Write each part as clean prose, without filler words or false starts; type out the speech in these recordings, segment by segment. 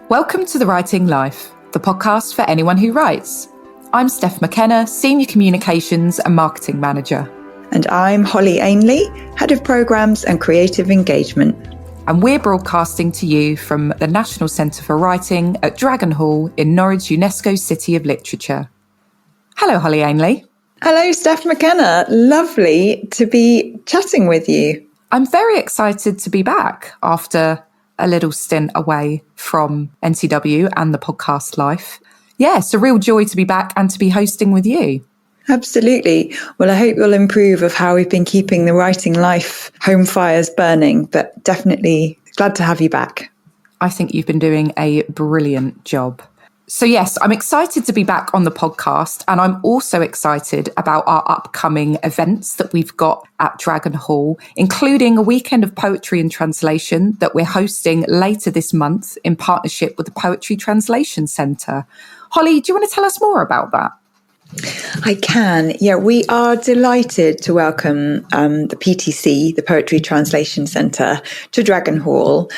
Welcome to The Writing Life, the podcast for anyone who writes. I'm Steph McKenna, Senior Communications and Marketing Manager. And I'm Holly Ainley, Head of Programmes and Creative Engagement. And we're broadcasting to you from the National Centre for Writing at Dragon Hall in Norwich, UNESCO City of Literature. Hello, Holly Ainley. Hello, Steph McKenna. Lovely to be chatting with you. I'm very excited to be back after a little stint away from NCW and the podcast life. Yeah, it's a real joy to be back and to be hosting with you. Absolutely. Well, I hope you'll improve of how we've been keeping the writing life home fires burning, but definitely glad to have you back. I think you've been doing a brilliant job. So yes, I'm excited to be back on the podcast, and I'm also excited about our upcoming events that we've got at Dragon Hall, including a weekend of poetry and translation that we're hosting later this month in partnership with the Poetry Translation Centre. Holly, do you want to tell us more about that? I can. Yeah, we are delighted to welcome the PTC, the Poetry Translation Centre, to Dragon Hall.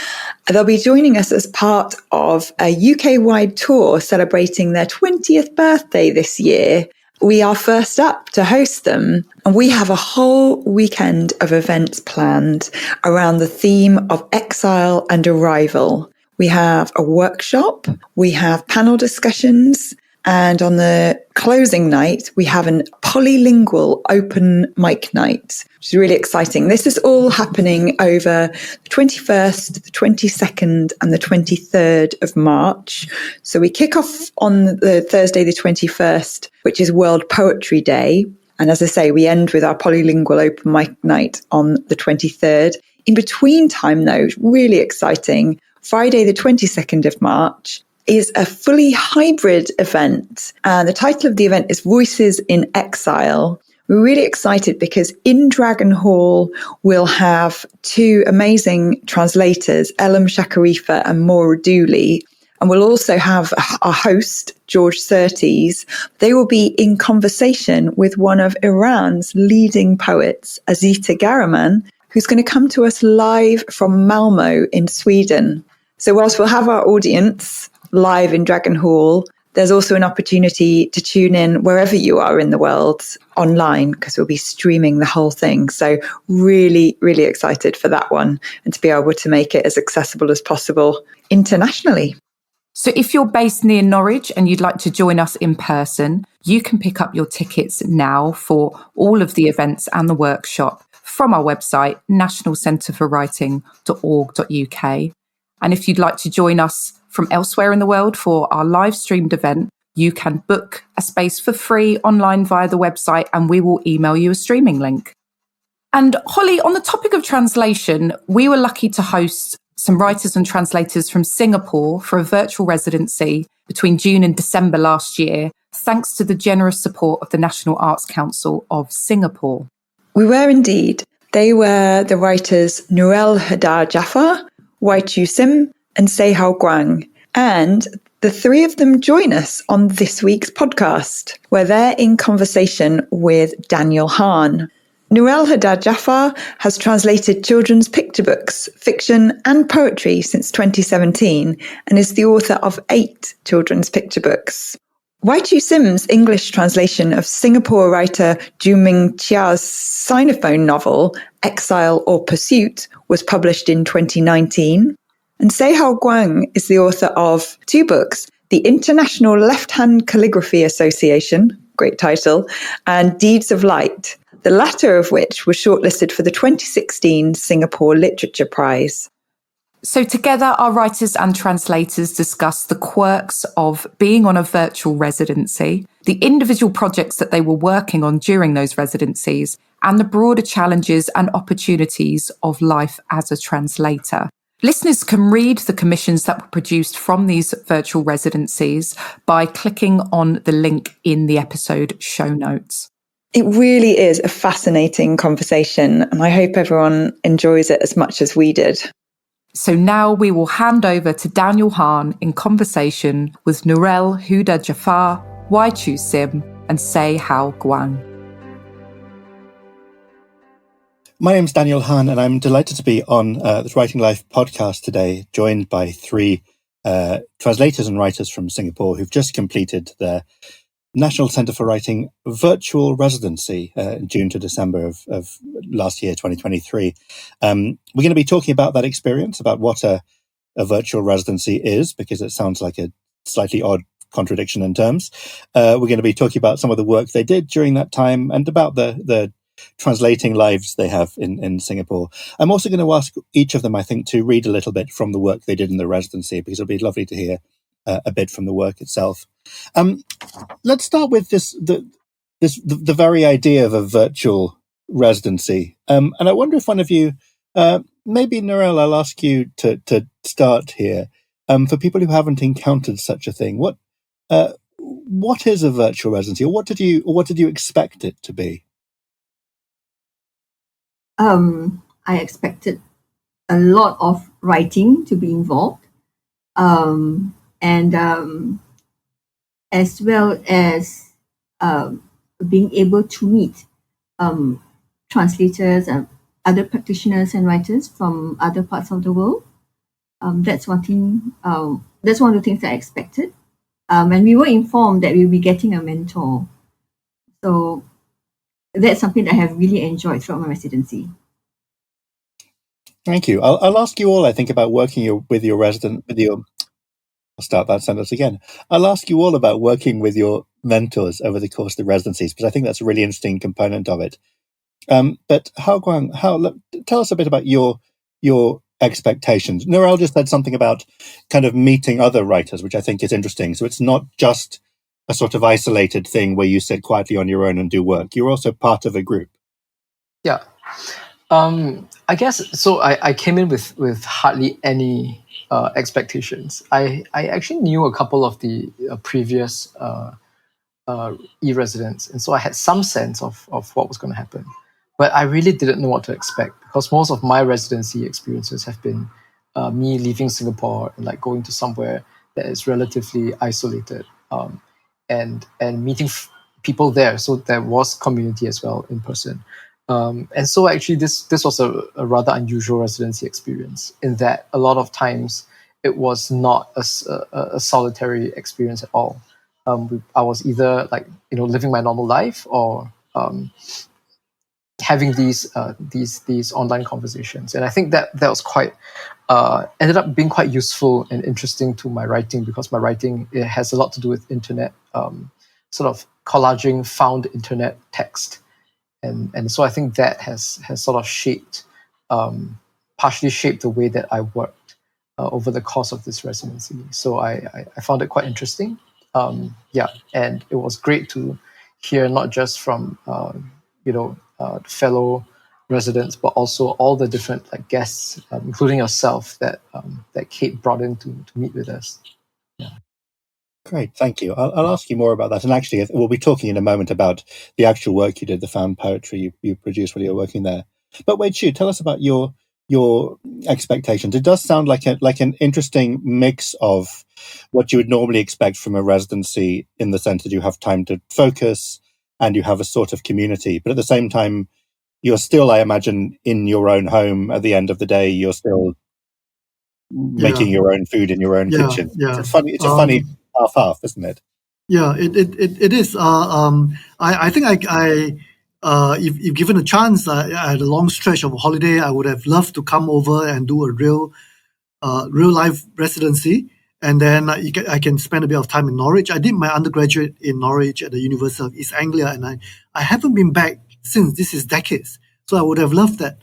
They'll be joining us as part of a UK-wide tour celebrating their 20th birthday this year. We are first up to host them, and we have a whole weekend of events planned around the theme of exile and arrival. We have a workshop, we have panel discussions, and on the closing night, we have a polylingual open mic night, which is really exciting. This is all happening over the 21st, the 22nd, and the 23rd of March. So we kick off on the Thursday, the 21st, which is World Poetry Day. And as I say, we end with our polylingual open mic night on the 23rd. In between time, though, really exciting, Friday, the 22nd of March, is a fully hybrid event. And the title of the event is Voices in Exile. We're really excited because in Dragon Hall, we'll have two amazing translators, Elam Shakarifa and Maura Dooley. And we'll also have our host, George Surtees. They will be in conversation with one of Iran's leading poets, Azita Garaman, who's going to come to us live from Malmö in Sweden. So whilst we'll have our audience live in Dragon Hall, there's also an opportunity to tune in wherever you are in the world online, because we'll be streaming the whole thing. So really, really excited for that one and to be able to make it as accessible as possible internationally. So if you're based near Norwich and you'd like to join us in person, you can pick up your tickets now for all of the events and the workshop from our website, nationalcentreforwriting.org.uk. And if you'd like to join us from elsewhere in the world for our live streamed event, you can book a space for free online via the website, and we will email you a streaming link. And Holly, on the topic of translation, we were lucky to host some writers and translators from Singapore for a virtual residency between June and December last year, thanks to the generous support of the National Arts Council of Singapore. We were indeed. They were the writers Nur-El-Hudaa Jaffar, Wai-chew and Guang. And the three of them join us on this week's podcast, where they're in conversation with Daniel Hahn. Nur-El-Hudaa Jaffar has translated children's picture books, fiction and poetry since 2017 and is the author of 8 children's picture books. Wai-chew's English translation of Singapore writer Ju Ming Chia's Sinophone novel, Exile or Pursuit, was published in 2019. And Guang is the author of 2 books, The International Left-Hand Calligraphy Association, great title, and Deeds of Light, the latter of which was shortlisted for the 2016 Singapore Literature Prize. So together, our writers and translators discuss the quirks of being on a virtual residency, the individual projects that they were working on during those residencies, and the broader challenges and opportunities of life as a translator. Listeners can read the commissions that were produced from these virtual residencies by clicking on the link in the episode show notes. It really is a fascinating conversation, and I hope everyone enjoys it as much as we did. So now we will hand over to Daniel Hahn in conversation with Nur-El-Hudaa Jaffar, Wai-chew and Guang. My name's Daniel Hahn, and I'm delighted to be on the Writing Life podcast today, joined by 3 translators and writers from Singapore who've just completed their National Centre for Writing virtual residency in June to December of last year, 2023. We're going to be talking about that experience, about what a virtual residency is, because it sounds like a slightly odd contradiction in terms. We're going to be talking about some of the work they did during that time and about the translating lives they have in Singapore. I'm also going to ask each of them, I think, to read a little bit from the work they did in the residency, because it'll be lovely to hear a bit from the work itself. Let's start with the very idea of a virtual residency. And I wonder if one of you, maybe Nur-El, I'll ask you to start here. For people who haven't encountered such a thing, what is a virtual residency, or what did you expect it to be? I expected a lot of writing to be involved, and as well as being able to meet translators and other practitioners and writers from other parts of the world. That's one thing. That's one of the things that I expected. And we were informed that we'll be getting a mentor. So that's something that I have really enjoyed throughout my residency. Thank you. I'll ask you all, I think, about working with your resident, I'll start that sentence again. I'll ask you all about working with your mentors over the course of the residencies, because I think that's a really interesting component of it. But Guang, tell us a bit about your expectations. Nur-El just said something about kind of meeting other writers, which I think is interesting. So it's not just a sort of isolated thing where you sit quietly on your own and do work. You're also part of a group. Yeah. I guess so. I came in with hardly any expectations. I actually knew a couple of the previous e-residents, and so I had some sense of what was going to happen. But I really didn't know what to expect, because most of my residency experiences have been me leaving Singapore and like going to somewhere that is relatively isolated, and meeting people there. So there was community as well in person. And so actually this was a rather unusual residency experience, in that a lot of times it was not a solitary experience at all. I was either living my normal life, or having these online conversations. And I think that was quite ended up being quite useful and interesting to my writing, because my writing, it has a lot to do with internet, sort of collaging found internet text. And so I think that has sort of partially shaped the way that I worked over the course of this residency. So I found it quite interesting. And it was great to hear not just from fellow residents, but also all the different guests, including yourself, that Kate brought in to meet with us. Yeah. Great, thank you. I'll ask you more about that. And actually, we'll be talking in a moment about the actual work you did, the found poetry you produced while you were working there. But Wai-chew, tell us about your expectations. It does sound like an interesting mix of what you would normally expect from a residency, in the sense that you have time to focus and you have a sort of community. But at the same time, you're still, I imagine, in your own home. At the end of the day, you're still making your own food in your own kitchen. Yeah. It's a funny half, isn't it? Yeah, it is. I think if given a chance, I had a long stretch of a holiday, I would have loved to come over and do a real life residency, and then I can spend a bit of time in Norwich. I did my undergraduate in Norwich at the University of East Anglia, and I haven't been back since. This is decades, so I would have loved that.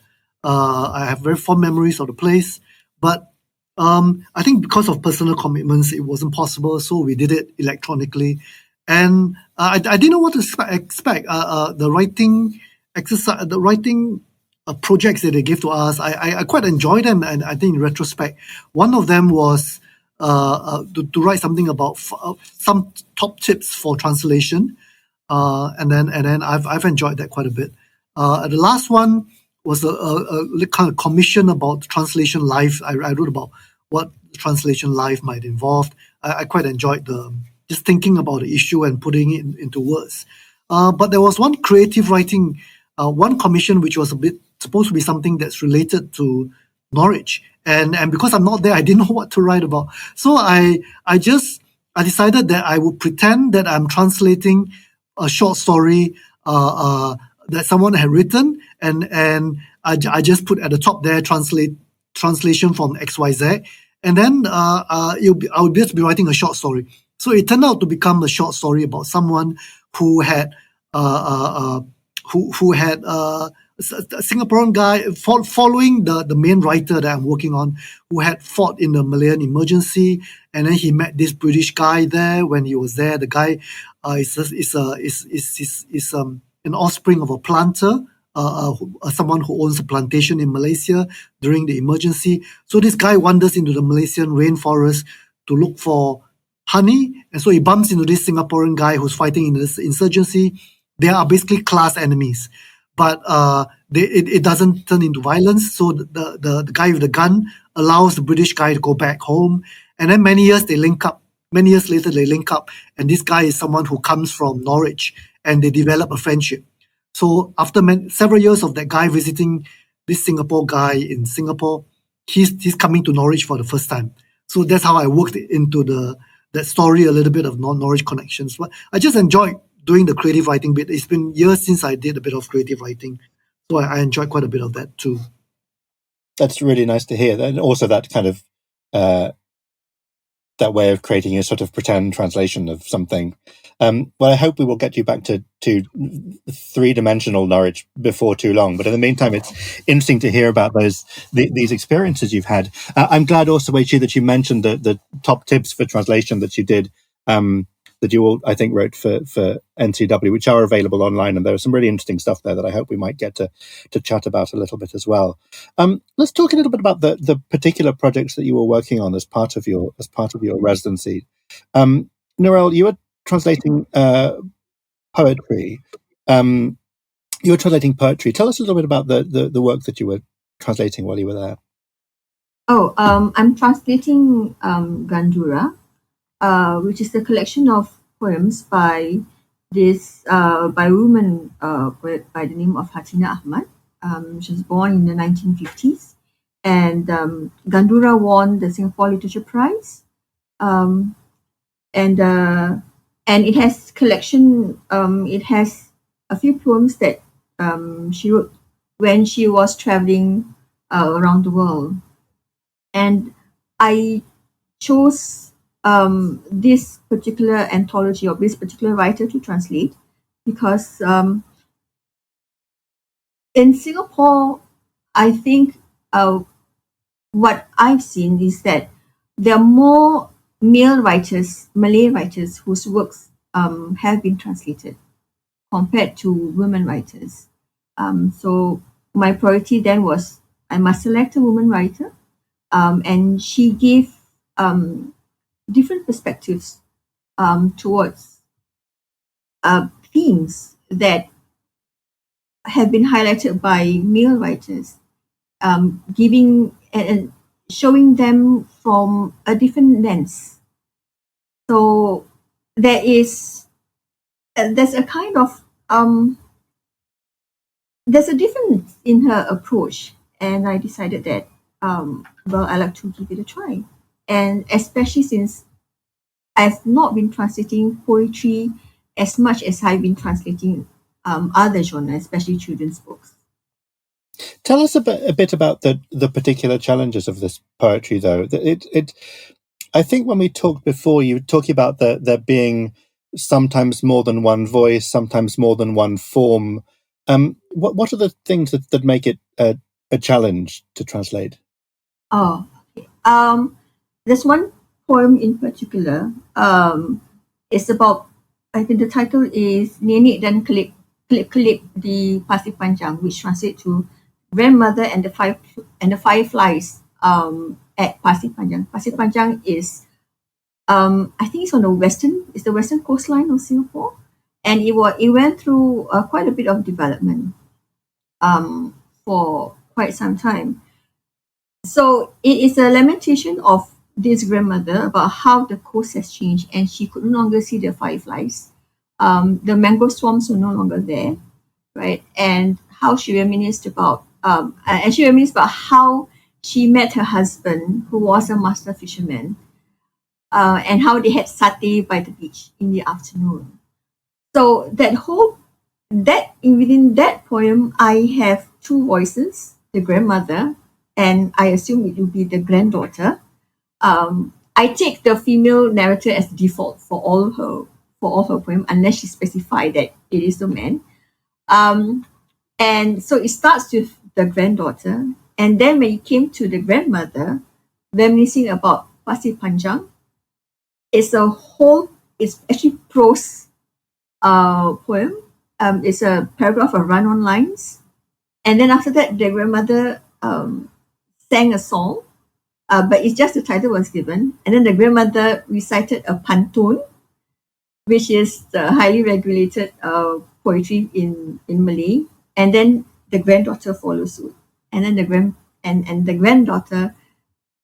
I have very fond memories of the place, but I think because of personal commitments, it wasn't possible, so we did it electronically. And I didn't know what to expect. The writing exercise, the writing projects that they gave to us, I quite enjoyed them. And I think in retrospect, one of them was to write something about some top tips for translation. And then I've enjoyed that quite a bit. The last one was a kind of commission about translation life. I wrote about what translation life might involve. I quite enjoyed just thinking about the issue and putting it into words. But there was one creative writing, one commission, which was supposed to be something that's related to Norwich. And because I'm not there, I didn't know what to write about. So I decided that I would pretend that I'm translating a short story that someone had written, and I just put at the top there translation from XYZ, and then I would be writing a short story. So it turned out to become a short story about someone who had a Singaporean guy following the main writer that I'm working on, who had fought in the Malayan emergency, and then he met this British guy there. When he was there, the guy is an offspring of a planter, someone who owns a plantation in Malaysia during the emergency. So this guy wanders into the Malaysian rainforest to look for honey, and so he bumps into this Singaporean guy who's fighting in this insurgency. They are basically class enemies, but it doesn't turn into violence. So the guy with the gun allows the British guy to go back home, and then many years later they link up, and this guy is someone who comes from Norwich, and they develop a friendship. So after several years of that guy visiting this Singapore guy in Singapore, he's coming to Norwich for the first time. So that's how I worked into that story, a little bit of Norwich connections. But I just enjoyed doing the creative writing bit. It's been years since I did a bit of creative writing, so I enjoyed quite a bit of that too. That's really nice to hear. And also that kind of that way of creating a sort of pretend translation of something. Well, I hope we will get you back to three-dimensional Norwich before too long. But in the meantime, it's interesting to hear about these experiences you've had. I'm glad also, Wai-chew, that you mentioned the top tips for translation that you did, that you all, I think, wrote for NCW, which are available online. And there was some really interesting stuff there that I hope we might get to chat about a little bit as well. Let's talk a little bit about the particular projects that you were working on as part of your residency. Nur-El, you were translating poetry. You were translating poetry. Tell us a little bit about the work that you were translating while you were there. I'm translating Gandura, which is a collection of poems by a woman poet by the name of Hatina Ahmad. She was born in the 1950s, and Gandura won the Singapore Literature Prize. And it has collection. It has a few poems that she wrote when she was traveling around the world, and I chose this particular anthology of this particular writer to translate because in Singapore, I think what I've seen is that there are more male writers, Malay writers, whose works have been translated compared to women writers. So my priority then was I must select a woman writer, and she gave different perspectives towards themes that have been highlighted by male writers, giving and showing them from a different lens. So there's a kind of there's a difference in her approach, and I decided that I like to give it a try, and especially since I've not been translating poetry as much as I've been translating other genres, especially children's books. Tell us a bit about the particular challenges of this poetry, though. I think when we talked before, you were talking about there being sometimes more than one voice, sometimes more than one form. What are the things that make it a challenge to translate? Oh, okay. There's one poem in particular. It's about, I think the title is Nenek dan Kelip di Pasir Panjang, which translates to Grandmother and the Fireflies at Pasir Panjang. Pasir Panjang is, I think it's on the western coastline of Singapore, and it went through quite a bit of development for quite some time. So it is a lamentation of this grandmother about how the coast has changed, and she could no longer see the fireflies. The mangrove swamps were no longer there, right? And how she reminisced about how she met her husband, who was a master fisherman, and how they had satay by the beach in the afternoon. So within that poem, I have two voices, the grandmother, and I assume it will be the granddaughter. I take the female narrator as default for all her poem, unless she specified that it is the man. And so it starts with the granddaughter, and then when it came to the grandmother, reminiscing about Pasir Panjang, it's actually prose poem. It's a paragraph of run-on lines, and then after that, the grandmother sang a song, but it's just the title was given, and then the grandmother recited a pantun, which is the highly regulated poetry in Malay, and then the granddaughter follows suit, and then the granddaughter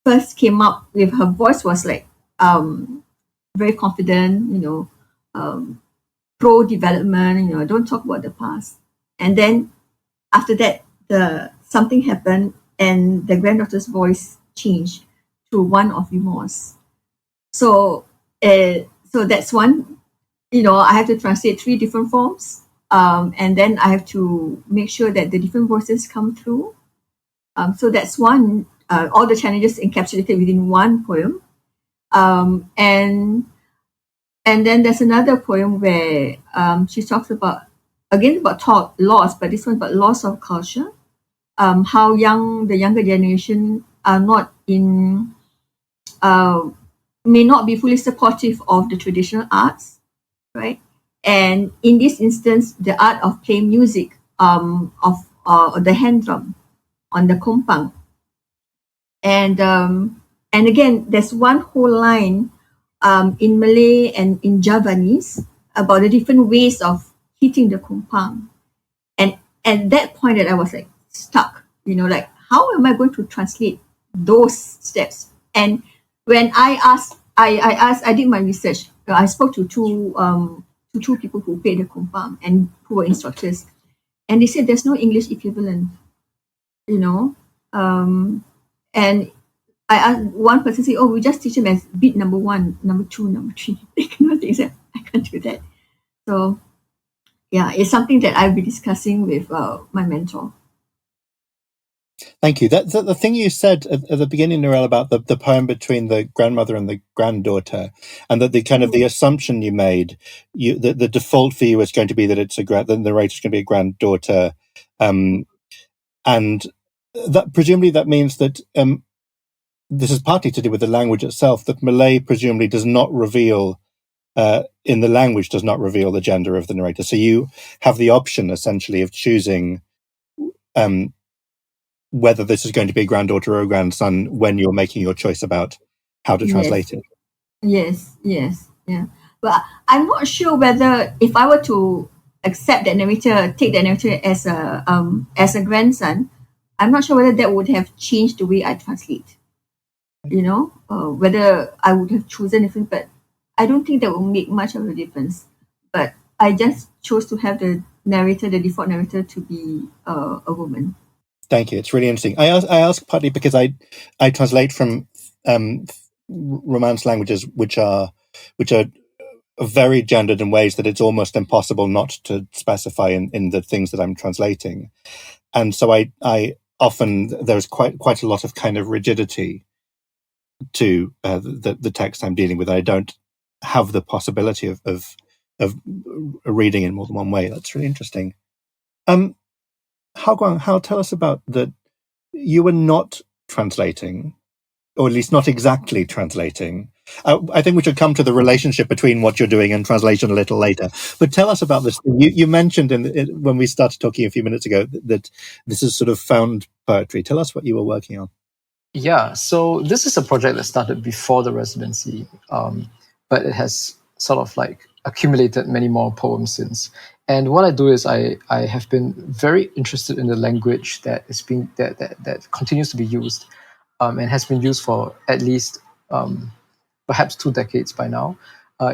first came up with, her voice was like very confident, pro development, don't talk about the past, and then after that something happened, and the granddaughter's voice changed to one of remorse. So that's one. I have to translate 3 different forms, and then I have to make sure that the different voices come through. So that's one. All the challenges encapsulated within one poem, and then there's another poem where she talks about loss, but this one about loss of culture. How the younger generation are not may not be fully supportive of the traditional arts, right? And in this instance, the art of playing music, of the hand drum on the kompang, and again, there's one whole line in Malay and in Javanese about the different ways of hitting the kompang, and at that point that I was like stuck, like how am I going to translate those steps? And when I did my research. I spoke to two people who played the kompang and who were instructors, and they said there's no English equivalent, and I asked one person, say, "Oh, we just teach them as beat number 1, number 2, number 3." They cannot think that I can't do that. So, yeah, it's something that I'll be discussing with my mentor. Thank you. The thing you said at the beginning, Nur-El, about the poem between the grandmother and the granddaughter, and that the kind of the assumption you made, the default for you is going to be that the narrator is going to be a granddaughter, and that presumably that means that this is partly to do with the language itself. That Malay presumably does not reveal. In the language does not reveal the gender of the narrator. So you have the option essentially of choosing whether this is going to be a granddaughter or a grandson when you're making your choice about how to translate it. Yes, yeah. But I'm not sure whether if I were to take the narrator as a grandson, I'm not sure whether that would have changed the way I translate. Whether I would have chosen different, but I don't think that will make much of a difference. But I just chose to have the default narrator, to be a woman. Thank you. It's really interesting. I ask partly because I translate from Romance languages which are very gendered in ways that it's almost impossible not to specify in the things that I'm translating, and so I often there's quite a lot of kind of rigidity to the text I'm dealing with. I don't have the possibility of reading in more than one way. That's really interesting. Guang, tell us about that. You were not translating, or at least not exactly translating. I think we should come to the relationship between what you're doing and translation a little later. But tell us about this. You mentioned when we started talking a few minutes ago that this is sort of found poetry. Tell us what you were working on. Yeah, so this is a project that started before the residency, but it has sort of like accumulated many more poems since. And what I do is I have been very interested in the language that is that continues to be used, and has been used for at least perhaps 2 decades by now,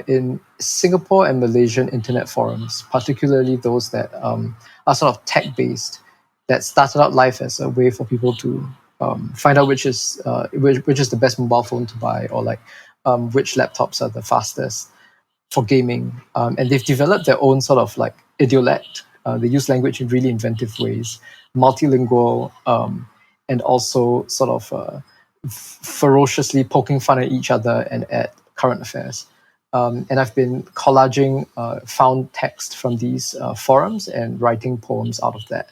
in Singapore and Malaysian internet forums, particularly those that are sort of tech-based, that started out life as a way for people to find out which is the best mobile phone to buy, or like which laptops are the fastest for gaming. And they've developed their own sort of like idiolect. They use language in really inventive ways, multilingual, and also sort of ferociously poking fun at each other and at current affairs. And I've been collaging found text from these forums and writing poems out of that.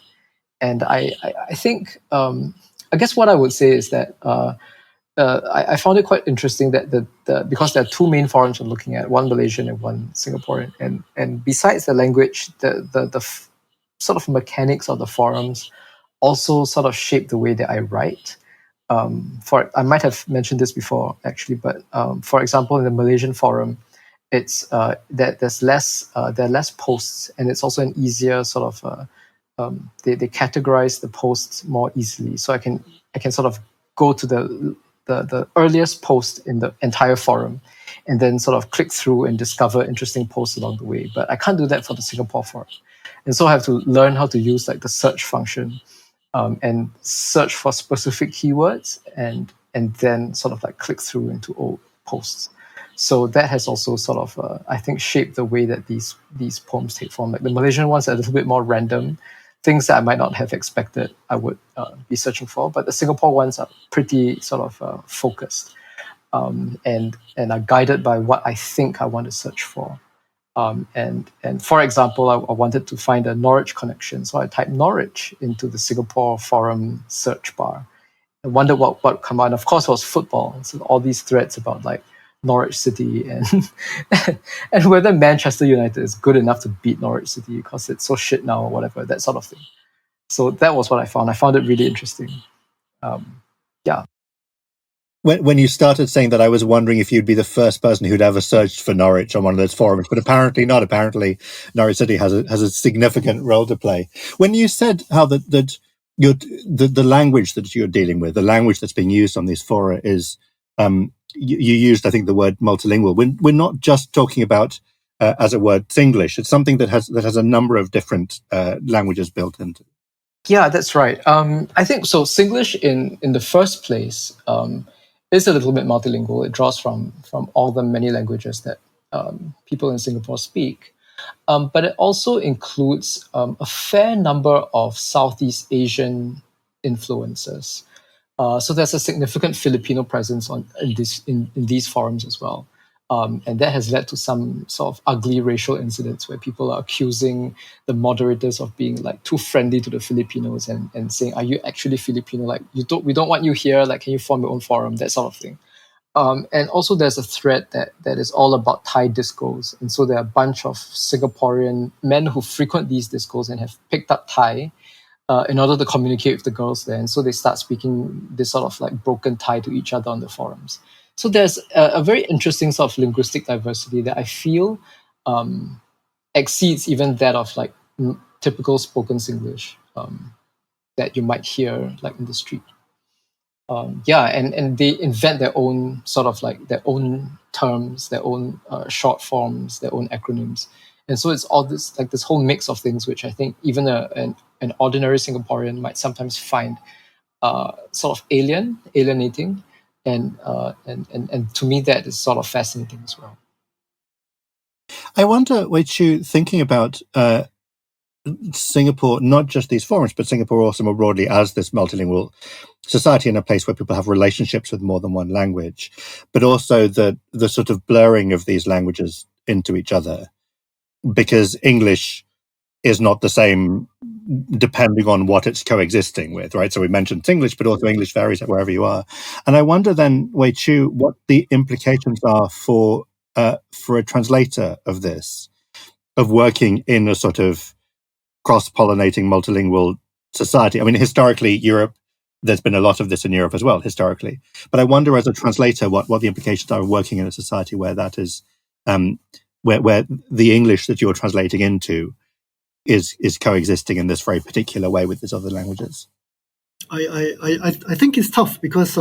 And I think, I guess what I would say is that I found it quite interesting that because there are two main forums I'm looking at, one Malaysian and one Singaporean, and besides the language, the sort of mechanics of the forums also sort of shape the way that I write. I might have mentioned this before actually, but for example, in the Malaysian forum, it's that there are less posts, and it's also an easier sort of they categorize the posts more easily, so I can sort of go to the earliest post in the entire forum and then sort of click through and discover interesting posts along the way. But I can't do that for the Singapore forum, and so I have to learn how to use like the search function and search for specific keywords and then sort of like click through into old posts. So that has also sort of I think shaped the way that these poems take form. Like the Malaysian ones are a little bit more random, things that I might not have expected I would be searching for, but the Singapore ones are pretty sort of focused and are guided by what I think I want to search for. And for example, I wanted to find a Norwich connection, so I typed Norwich into the Singapore forum search bar. I wondered what would come out. And of course, it was football. So all these threads about like Norwich City and and whether Manchester United is good enough to beat Norwich City because it's so shit now or whatever, that sort of thing. So that was what I found. I found it really interesting. Yeah. When you started saying that, I was wondering if you'd be the first person who'd ever searched for Norwich on one of those forums, but apparently not. Apparently, Norwich City has a significant role to play. When you said how the language that you're dealing with, the language that's being used on these fora is, you used, I think, the word multilingual. We're not just talking about, as it were, Singlish. It's something that has a number of different languages built into it. Yeah, that's right. I think so. Singlish in the first place is a little bit multilingual. It draws from all the many languages that people in Singapore speak. But it also includes a fair number of Southeast Asian influences. So there's a significant Filipino presence in these forums as well. And that has led to some sort of ugly racial incidents where people are accusing the moderators of being like too friendly to the Filipinos and saying, "Are you actually Filipino? Like we don't want you here. Like, can you form your own forum?" That sort of thing. And also there's a thread that is all about Thai discos. And so there are a bunch of Singaporean men who frequent these discos and have picked up Thai in order to communicate with the girls there. And so they start speaking this sort of like broken Thai to each other on the forums. So there's a very interesting sort of linguistic diversity that I feel exceeds even that of like typical spoken Singlish that you might hear like in the street. And they invent their own sort of like their own terms, their own short forms, their own acronyms. And so it's all this like this whole mix of things, which I think even an ordinary Singaporean might sometimes find sort of alienating. And to me, that is sort of fascinating as well. I wonder, Wai-chew, thinking about Singapore, not just these forums, but Singapore also more broadly as this multilingual society and a place where people have relationships with more than one language, but also the sort of blurring of these languages into each other, because English is not the same depending on what it's coexisting with, right? So we mentioned Singlish, but also English varies wherever you are. And I wonder then, Wai-chew, what the implications are for a translator of this, of working in a sort of cross-pollinating multilingual society. I mean, historically, Europe, there's been a lot of this in Europe as well, historically. But I wonder, as a translator, what the implications are of working in a society where that is, where the English that you're translating into is coexisting in this very particular way with these other languages. I think it's tough because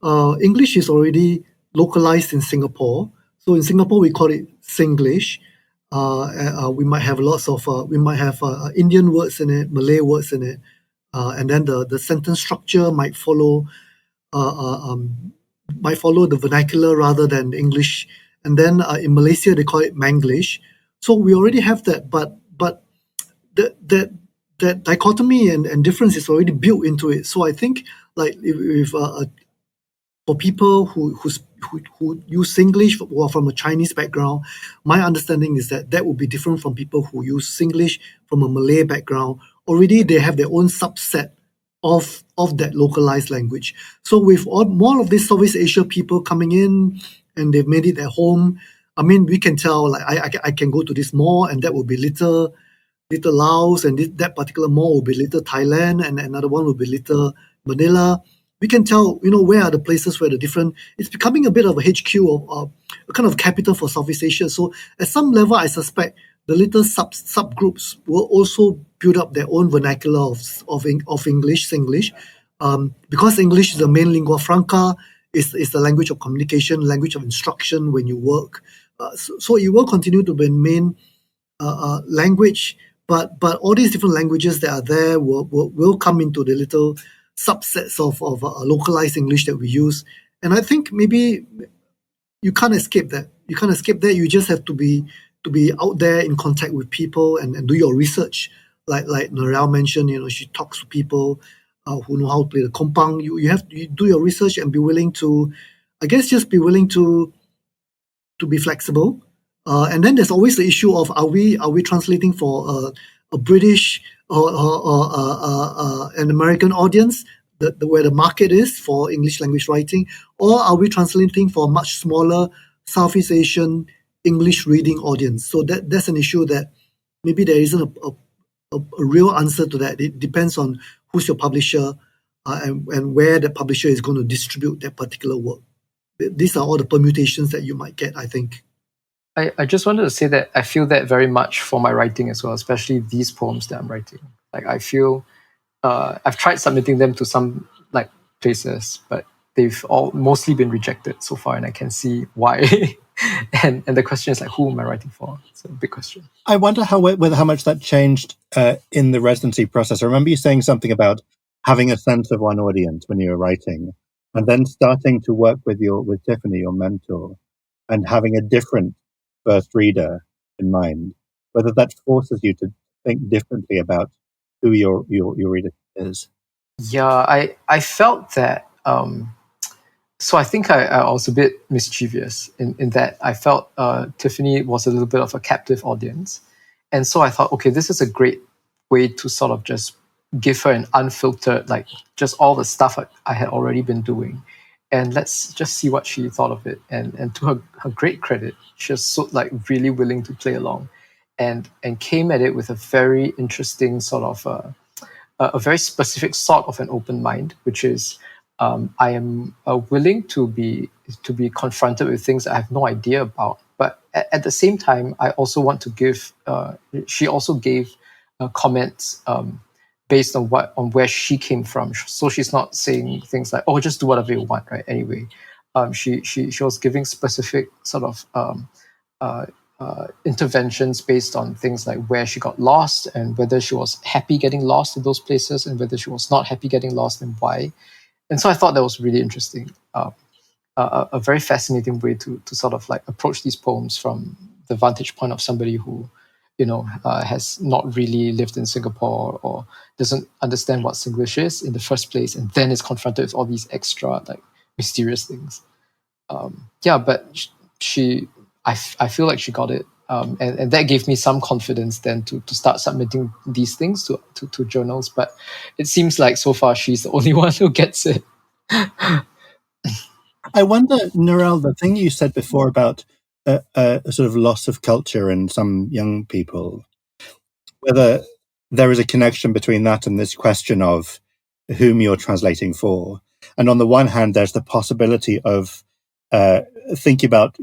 English is already localized in Singapore. So in Singapore, we call it Singlish. We might have lots of Indian words in it, Malay words in it, and then the sentence structure might follow the vernacular rather than English. And then in Malaysia they call it Manglish. So we already have that, but that dichotomy and difference is already built into it. So I think like if for people who use Singlish or from a Chinese background, my understanding is that would be different from people who use Singlish from a Malay background. Already they have their own subset of that localized language. So with more of these Southeast Asia people coming in and they've made it their home, I mean, we can tell, like I can go to this mall and that will be Little Laos, and that particular mall will be Little Thailand, and another one will be Little Manila. We can tell, where are the places where the different, it's becoming a bit of a HQ of a kind of capital for Southeast Asia. So at some level, I suspect the little subgroups will also build up their own vernacular of English, Singlish, because English is the main lingua franca, is the language of communication, language of instruction when you work. So it will continue to be the main language, but all these different languages that are there will come into the little subsets of localized English that we use. And I think maybe you can't escape that. You just have to be out there in contact with people and do your research. Like Nur-El mentioned, she talks to people who know how to play the kompang. You have to do your research and be willing to, I guess, just be willing to be flexible. And then there's always the issue of are we translating for a British or an American audience, where the market is for English language writing, or are we translating for a much smaller Southeast Asian English reading audience? So that's an issue that maybe there isn't a real answer to that. It depends on who's your publisher and where the publisher is going to distribute that particular work. These are all the permutations that you might get, I think. I just wanted to say that I feel that very much for my writing as well, especially these poems that I'm writing. Like I feel I've tried submitting them to some like places, but they've all mostly been rejected so far, and I can see why. and the question is like, who am I writing for? It's a big question. I wonder how much that changed in the residency process. I remember you saying something about having a sense of one audience when you were writing, and then starting to work with Tiffany, your mentor, and having a different first reader in mind. Whether that forces you to think differently about who your reader is. Yeah, I felt that. So I think I was a bit mischievous in that I felt Tiffany was a little bit of a captive audience. And so I thought, okay, this is a great way to sort of just give her an unfiltered, like just all the stuff I had already been doing. And let's just see what she thought of it. And to her great credit, she was so like really willing to play along and came at it with a very interesting sort of a very specific sort of an open mind, which is I am willing to be confronted with things I have no idea about. But at the same time, I also want to give. She also gave comments based on where she came from. So she's not saying things like, "Oh, just do whatever you want," right? Anyway, she was giving specific sort of interventions based on things like where she got lost and whether she was happy getting lost in those places and whether she was not happy getting lost and why. And so I thought that was really interesting, a very fascinating way to sort of like approach these poems from the vantage point of somebody who, has not really lived in Singapore or doesn't understand what Singlish is in the first place, and then is confronted with all these extra like mysterious things. But I feel like she got it, and that gave me some confidence then to start submitting these things to journals. But it seems like so far she's the only one who gets it. I wonder, Nur-El, the thing you said before about a sort of loss of culture in some young people, whether there is a connection between that and this question of whom you're translating for. And on the one hand, there's the possibility of thinking about,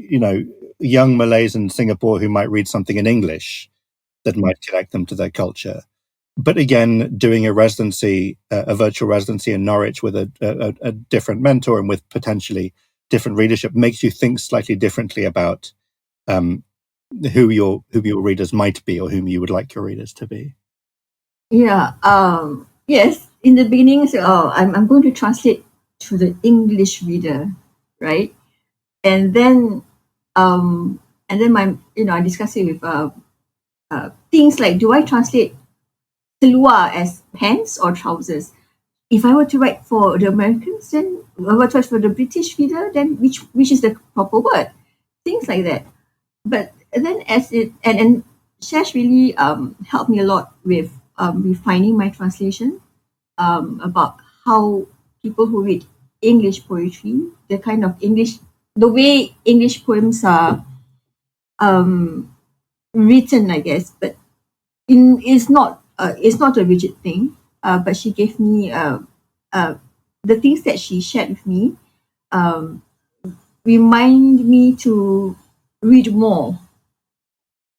young Malays in Singapore who might read something in English that might connect them to their culture. But again, doing a residency, a virtual residency in Norwich with a different mentor and with potentially different readership makes you think slightly differently about who your readers might be or whom you would like your readers to be. Yeah. Yes, in the beginning, so, I'm going to translate to the English reader, right? And then my, I discussed it with things like, do I translate seluar as pants or trousers? If I were to write for the Americans, then if I were to write for the British reader, then which is the proper word? Things like that. But then and Shash really helped me a lot with refining my translation about how people who read English poetry, the way English poems are written, I guess, but it's not a rigid thing. But she gave me the things that she shared with me remind me to read more.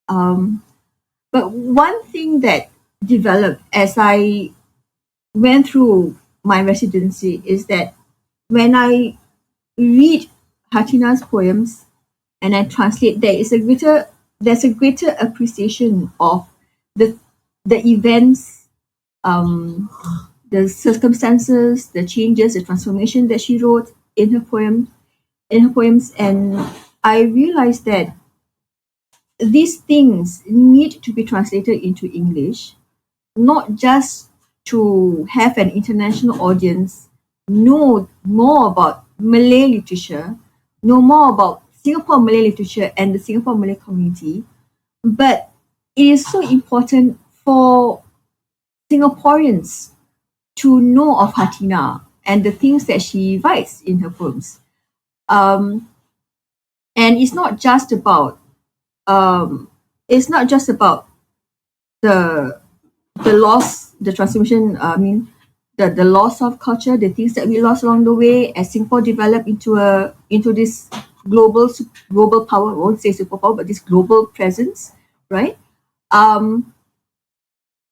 But one thing that developed as I went through my residency is that when I read Hatina's poems and I translate, there's a greater appreciation of the events, the circumstances, the changes, the transformation that she wrote in her poems, and I realized that these things need to be translated into English, not just to have an international audience know more about Malay literature, know more about Singapore Malay literature and the Singapore Malay community, but it is so important for Singaporeans to know of Hatina and the things that she writes in her poems. And it's not just about the loss, the transformation. The loss of culture, the things that we lost along the way as Singapore developed into this global power. I won't say superpower, but this global presence, right? But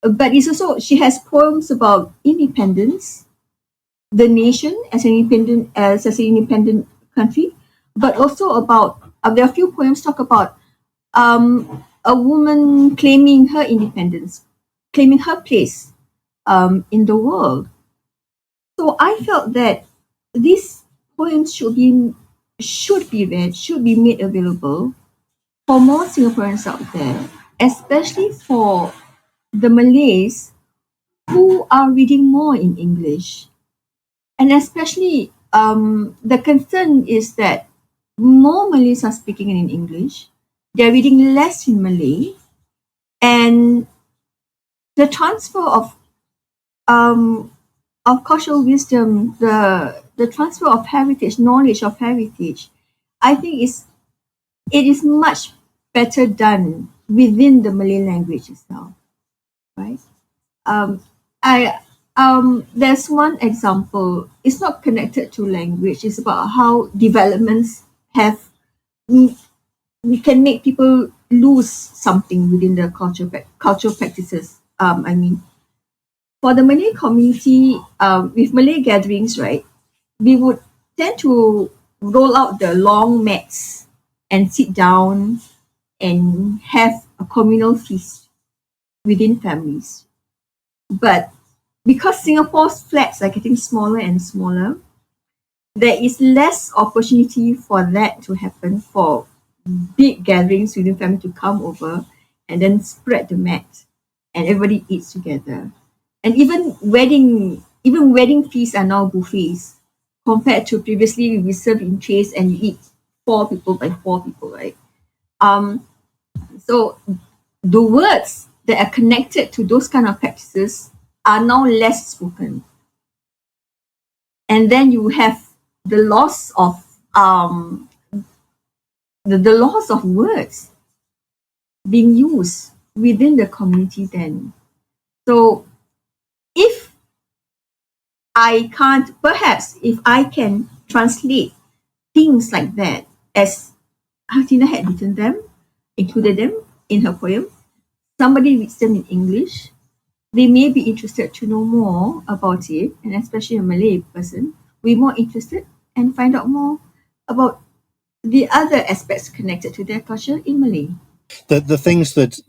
it's also, she has poems about independence, the nation as an independent country, but also about there are a few poems talk about a woman claiming her independence, claiming her place in the world. So I felt that these poems should be read, should be made available for more Singaporeans out there, especially for the Malays who are reading more in English. And especially the concern is that more Malays are speaking in English, they're reading less in Malay, and the transfer of cultural wisdom, the transfer of heritage, knowledge of heritage, I think it is much better done within the Malay language itself, right? There's one example. It's not connected to language. It's about how developments we can make people lose something within the cultural practices. For the Malay community, with Malay gatherings, right, we would tend to roll out the long mats and sit down and have a communal feast within families. But because Singapore's flats are getting smaller and smaller, there is less opportunity for that to happen, for big gatherings within family to come over and then spread the mat and everybody eats together. And even wedding feasts are now buffets compared to previously we serve in trays and you eat 4 people by 4 people, right? So the words that are connected to those kind of practices are now less spoken. And then you have the loss of the loss of words being used within the community then. So if I can translate things like that as Hatina had written them, included them in her poem, somebody reads them in English, they may be interested to know more about it, and especially a Malay person, we're more interested and find out more about the other aspects connected to their culture in Malay. The things that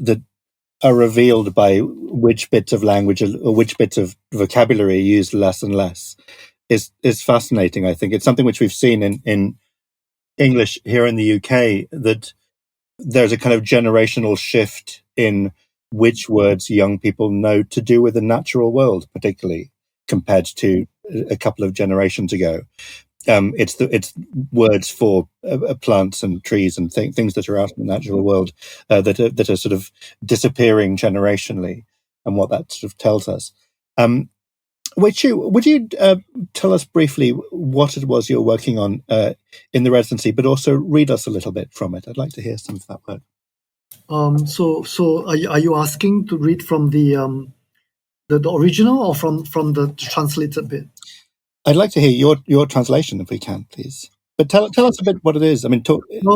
are revealed by which bits of language or which bits of vocabulary are used less and less is fascinating. I think it's something which we've seen in English here in the UK, that there's a kind of generational shift in which words young people know to do with the natural world, particularly compared to a couple of generations ago. It's words for plants and trees and things that are out in the natural world that are sort of disappearing generationally, and what that sort of tells us. Wai-chew, would you tell us briefly what it was you're working on in the residency, but also read us a little bit from it? I'd like to hear some of that work. So are you asking to read from the original or from the translated bit? I'd like to hear your translation, if we can, please. But tell us a bit what it is. I mean, it's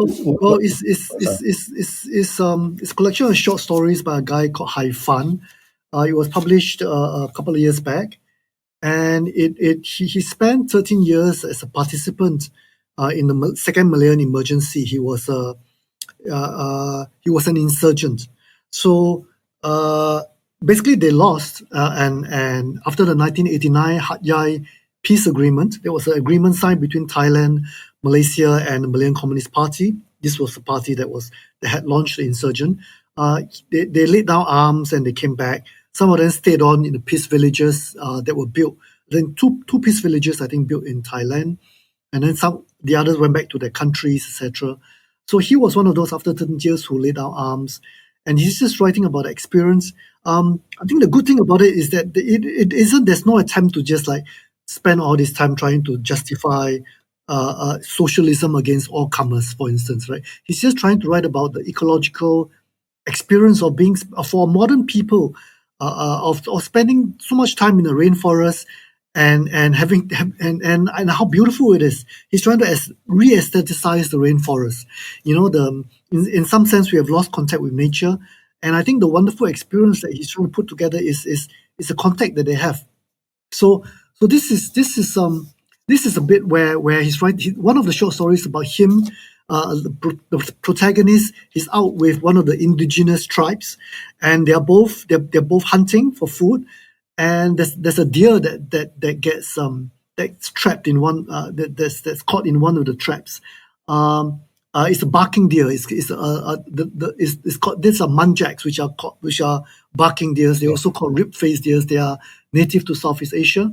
a collection of short stories by a guy called Hai Fan. It was published a couple of years back, and he spent 13 years as a participant in the second Malayan emergency. He was an insurgent. So basically, they lost, and after the 1989 Hat Yai peace agreement, there was an agreement signed between Thailand, Malaysia, and the Malayan Communist Party. This was the party that had launched the insurgent. They laid down arms and they came back. Some of them stayed on in the peace villages that were built. Then two peace villages, I think, built in Thailand, and then the others went back to their countries, etc. So he was one of those after 13 years who laid down arms, and he's just writing about the experience. I think the good thing about it is that there's no attempt to just like spend all this time trying to justify socialism against all comers, for instance, right? He's just trying to write about the ecological experience of being, for modern people, of spending so much time in the rainforest and how beautiful it is. He's trying to re-aestheticize the rainforest. In some sense, we have lost contact with nature, and I think the wonderful experience that he's trying to put together is the contact that they have. So this is a bit where he's writing. One of the short stories about him, the protagonist, is out with one of the indigenous tribes, and they're both hunting for food, and there's a deer that gets that's trapped in one that's caught in one of the traps. It's a barking deer. It's called, these are muntjacs, which are barking deers. They're also called rib-faced deers. They are native to Southeast Asia.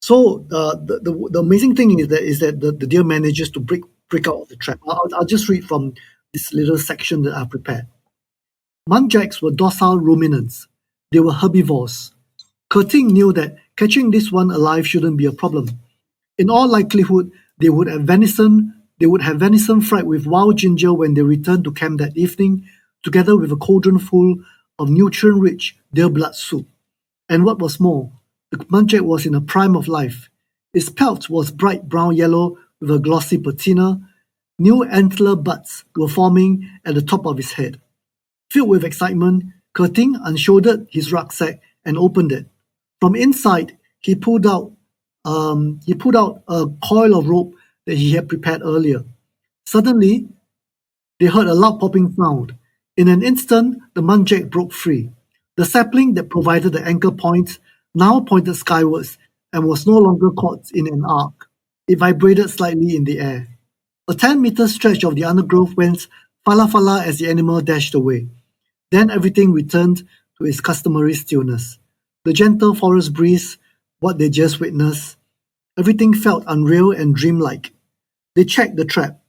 So the amazing thing is that the deer manages to break out of the trap. I'll just read from this little section that I've prepared. Muntjacs were docile ruminants. They were herbivores. Kerting knew that catching this one alive shouldn't be a problem. In all likelihood, they would have venison fried with wild ginger when they returned to camp that evening, together with a cauldron full of nutrient-rich deer blood soup. And what was more, the muntjac was in the prime of life. Its pelt was bright brown-yellow with a glossy patina. New antler buds were forming at the top of his head. Filled with excitement, Kerting unshouldered his rucksack and opened it. From inside, he pulled out a coil of rope that he had prepared earlier. Suddenly, they heard a loud popping sound. In an instant, the muntjac broke free. The sapling that provided the anchor point now pointed skywards and was no longer caught in an arc. It vibrated slightly in the air. A 10-meter stretch of the undergrowth went fala-fala as the animal dashed away. Then everything returned to its customary stillness. The gentle forest breeze, what they just witnessed, everything felt unreal and dreamlike. They checked the trap.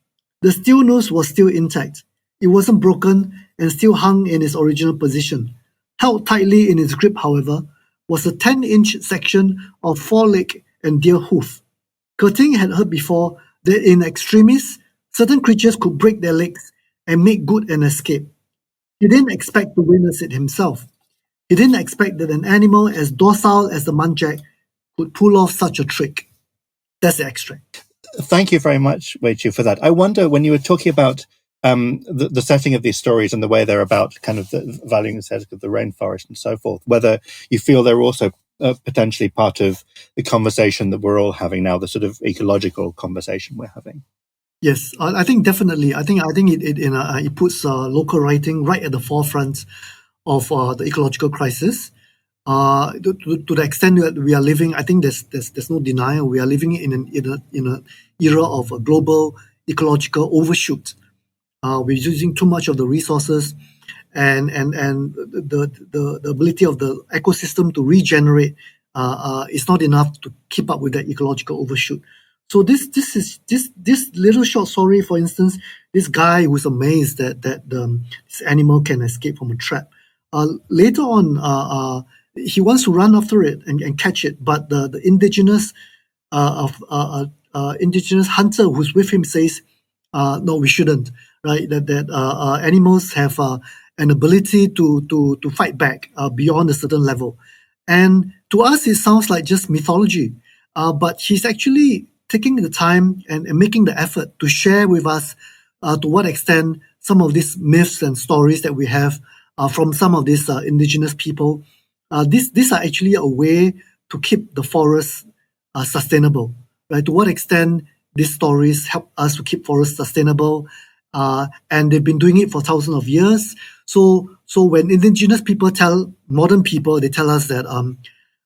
The steel noose was still intact. It wasn't broken and still hung in its original position. Held tightly in its grip, however, was a 10-inch section of foreleg and deer hoof. Kerting had heard before that in extremis, certain creatures could break their legs and make good an escape. He didn't expect to witness it himself. He didn't expect that an animal as docile as the muntjac could pull off such a trick. That's the extract. Thank you very much, Wai-chew, for that. I wonder, when you were talking about the setting of these stories and the way they're about kind of the valuing the aesthetic of the rainforest and so forth, whether you feel they're also potentially part of the conversation that we're all having now, the sort of ecological conversation we're having. Yes, I think definitely. I think it puts local writing right at the forefront of the ecological crisis. To the extent that we are living, I think there's no denial, we are living in an era of a global ecological overshoot. We're using too much of the resources, and the ability of the ecosystem to regenerate is not enough to keep up with that ecological overshoot. So this little short story, for instance, this guy who's amazed that this animal can escape from a trap. Later on, he wants to run after it and catch it, but the indigenous indigenous hunter who's with him says, "No, we shouldn't." Right? That animals have an ability to fight back beyond a certain level, and to us it sounds like just mythology, but he's actually taking the time and making the effort to share with us to what extent some of these myths and stories that we have from some of these indigenous people, these are actually a way to keep the forest sustainable. Right? To what extent these stories help us to keep forests sustainable, and they've been doing it for thousands of years. So when indigenous people tell modern people, they tell us that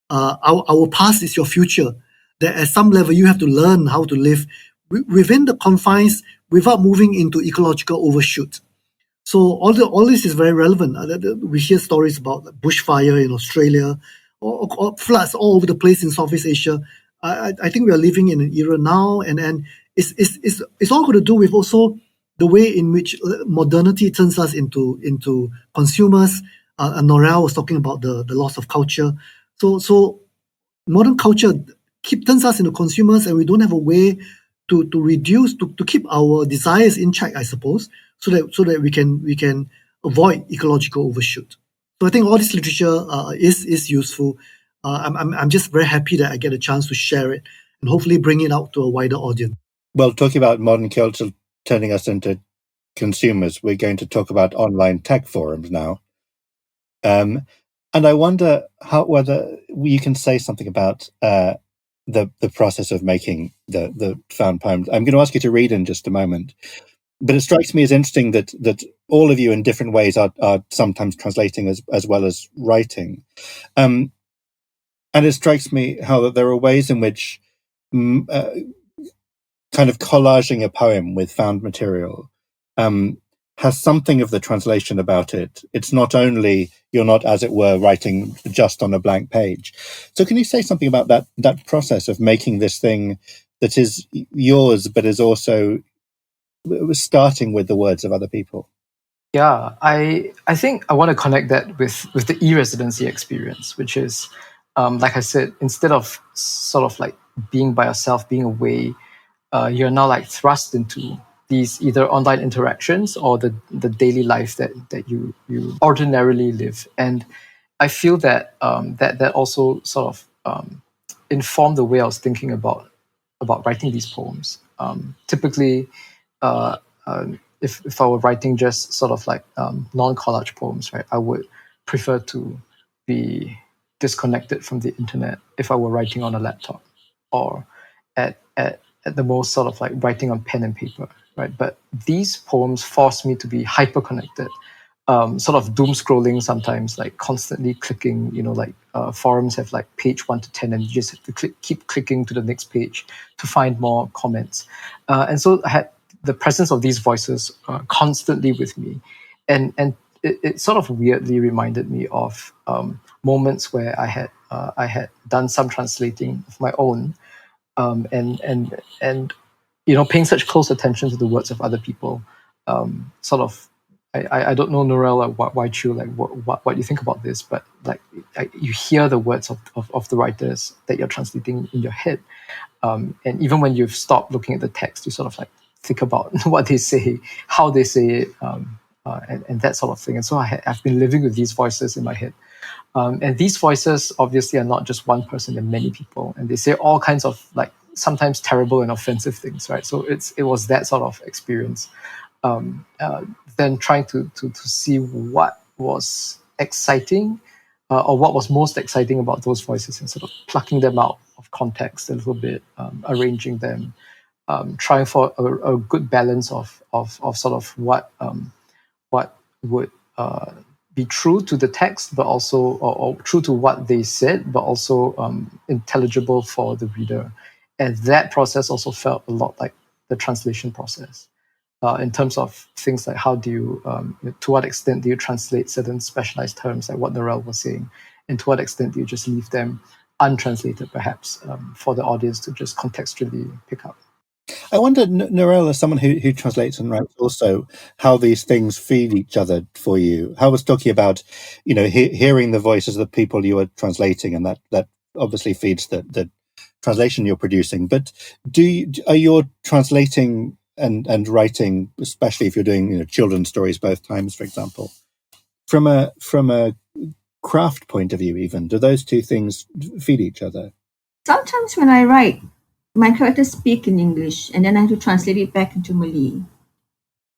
our past is your future. That at some level you have to learn how to live within the confines without moving into ecological overshoot. So all this is very relevant. We hear stories about bushfire in Australia, or floods all over the place in Southeast Asia. I think we are living in an era now, and it's all got to do with also the way in which modernity turns us into consumers. And Nur-El was talking about the loss of culture. So modern culture turns us into consumers, and we don't have a way to reduce, to keep our desires in check, I suppose, so that we can avoid ecological overshoot. So I think all this literature is useful. I'm just very happy that I get a chance to share it and hopefully bring it out to a wider audience. Well, talking about modern culture turning us into consumers, we're going to talk about online tech forums now. And I wonder whether you can say something about the process of making the found poems. I'm going to ask you to read in just a moment, but it strikes me as interesting that all of you in different ways are sometimes translating as well as writing. And it strikes me how that there are ways in which kind of collaging a poem with found material has something of the translation about it. It's not only, you're not, as it were, writing just on a blank page. So can you say something about that process of making this thing that is yours, but is also starting with the words of other people? Yeah, I think I want to connect that with the e-residency experience, which is, like I said, instead of sort of like being by yourself, being away, you're now like thrust into these either online interactions or the daily life that you ordinarily live. And I feel that that also sort of informed the way I was thinking about writing these poems. Typically, if I were writing just sort of like non-collage poems, right, I would prefer to be disconnected from the internet if I were writing on a laptop, or at the most sort of like writing on pen and paper, right? But these poems force me to be hyper-connected, sort of doom scrolling sometimes, like constantly clicking, like forums have like page 1 to 10 and you just have to keep clicking to the next page to find more comments. And so I had the presence of these voices constantly with me. And it sort of weirdly reminded me of moments where I had done some translating of my own, and paying such close attention to the words of other people. Sort of, I don't know, Nur-El, like Wai-chew, like what you think about this, but like you hear the words of the writers that you're translating in your head, and even when you've stopped looking at the text, you sort of like think about what they say, how they say it, and that sort of thing. And so I've been living with these voices in my head. And these voices obviously are not just one person, they're many people. And they say all kinds of like sometimes terrible and offensive things, right? So it was that sort of experience. Then trying to see what was exciting, or what was most exciting about those voices, and sort of plucking them out of context a little bit, arranging them, trying for a good balance of sort of what would be true to the text, but also or true to what they said, but also intelligible for the reader. And that process also felt a lot like the translation process. In terms of things like how do you, to what extent do you translate certain specialized terms, like what Nur-El was saying, and to what extent do you just leave them untranslated, perhaps, for the audience to just contextually pick up. I wonder, Nur-El, as someone who translates and writes also, how these things feed each other for you. I was talking about, hearing the voices of the people you are translating, and that obviously feeds the translation you're producing. But are you translating and writing, especially if you're doing children's stories both times, for example, from a craft point of view, even, do those two things feed each other? Sometimes when I write, my characters speak in English and then I have to translate it back into Malay.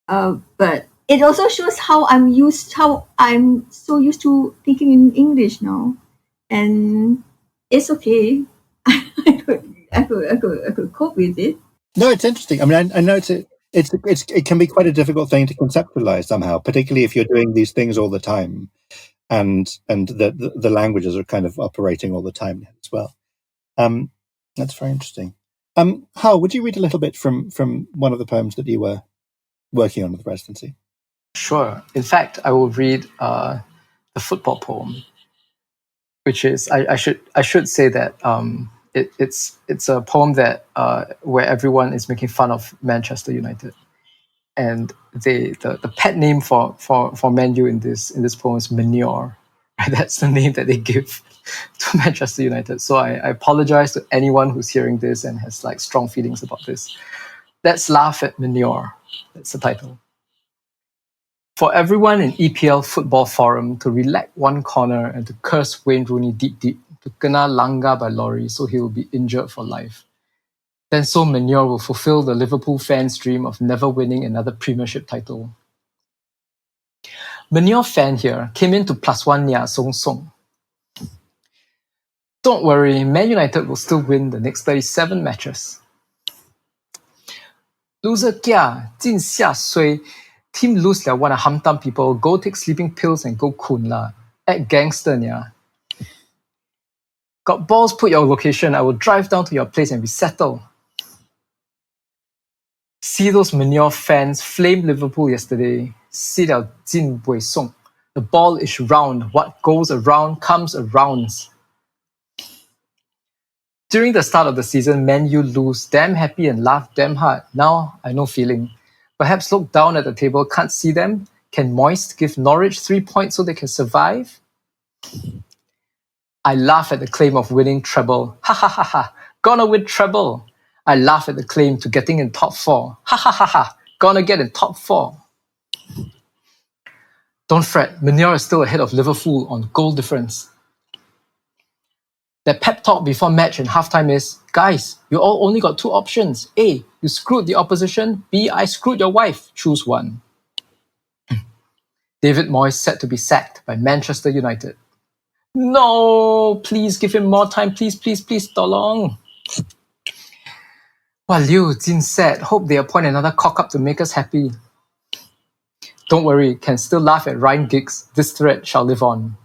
But it also shows how I'm so used to thinking in English now. And it's okay. I could cope with it. No, it's interesting. I mean, I know it can be quite a difficult thing to conceptualize somehow, particularly if you're doing these things all the time, and the languages are kind of operating all the time as well. That's very interesting. Hal, would you read a little bit from one of the poems that you were working on with the residency? Sure. In fact, I will read the football poem, which is I should say that it's a poem that where everyone is making fun of Manchester United, and the pet name for Man U in this poem is Manure. Right? That's the name that they give to Manchester United. So I apologize to anyone who's hearing this and has like strong feelings about this. Let's laugh at Manure. That's the title. For everyone in EPL Football Forum to relax one corner and to curse Wayne Rooney deep, to kena langgar by lorry so he will be injured for life. Then so Manure will fulfill the Liverpool fans' dream of never winning another Premiership title. Manure fan here came in to +1 Nia Song Song. Don't worry, Man United will still win the next 37 matches. Loser kia, jin xia sui. Team lose liao wanna hamtam people, go take sleeping pills and go kun la. Act gangster nia. Got balls, put your location, I will drive down to your place and we settle. See those Manure fans flame Liverpool yesterday. See liao jin wei song. The ball is round, what goes around comes around. During the start of the season, Man U lose, damn happy and laugh damn hard. Now, I no feeling. Perhaps look down at the table, can't see them? Can Moist give Norwich 3 points so they can survive? I laugh at the claim of winning treble. Ha ha ha ha, gonna win treble. I laugh at the claim to getting in top 4. Ha ha ha ha, gonna get in top 4. Don't fret, Manure is still ahead of Liverpool on goal difference. Their pep talk before match and halftime is, guys, you all only got 2 options. A, you screwed the opposition. B, I screwed your wife. Choose one. David Moyes set to be sacked by Manchester United. No, please give him more time. Please, please, please, tolong. While Liu Jin said, hope they appoint another cock-up to make us happy. Don't worry, can still laugh at Ryan Giggs. This thread shall live on.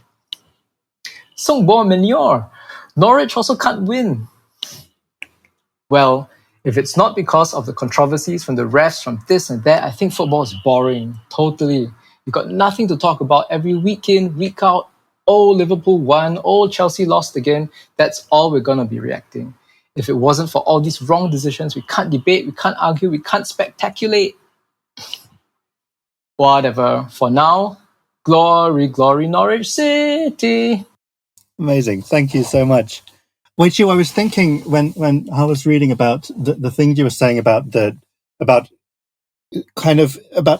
Song Bo Manure. Norwich also can't win. Well, if it's not because of the controversies from the refs, from this and that, I think football is boring. Totally. You've got nothing to talk about every week in, week out. Oh, Liverpool won. Oh, Chelsea lost again. That's all we're going to be reacting. If it wasn't for all these wrong decisions, we can't debate, we can't argue, we can't spectaculate. Whatever. For now, glory, glory, Norwich City. Amazing. Thank you so much. Wai-chew, I was thinking when I was reading about the things you were saying about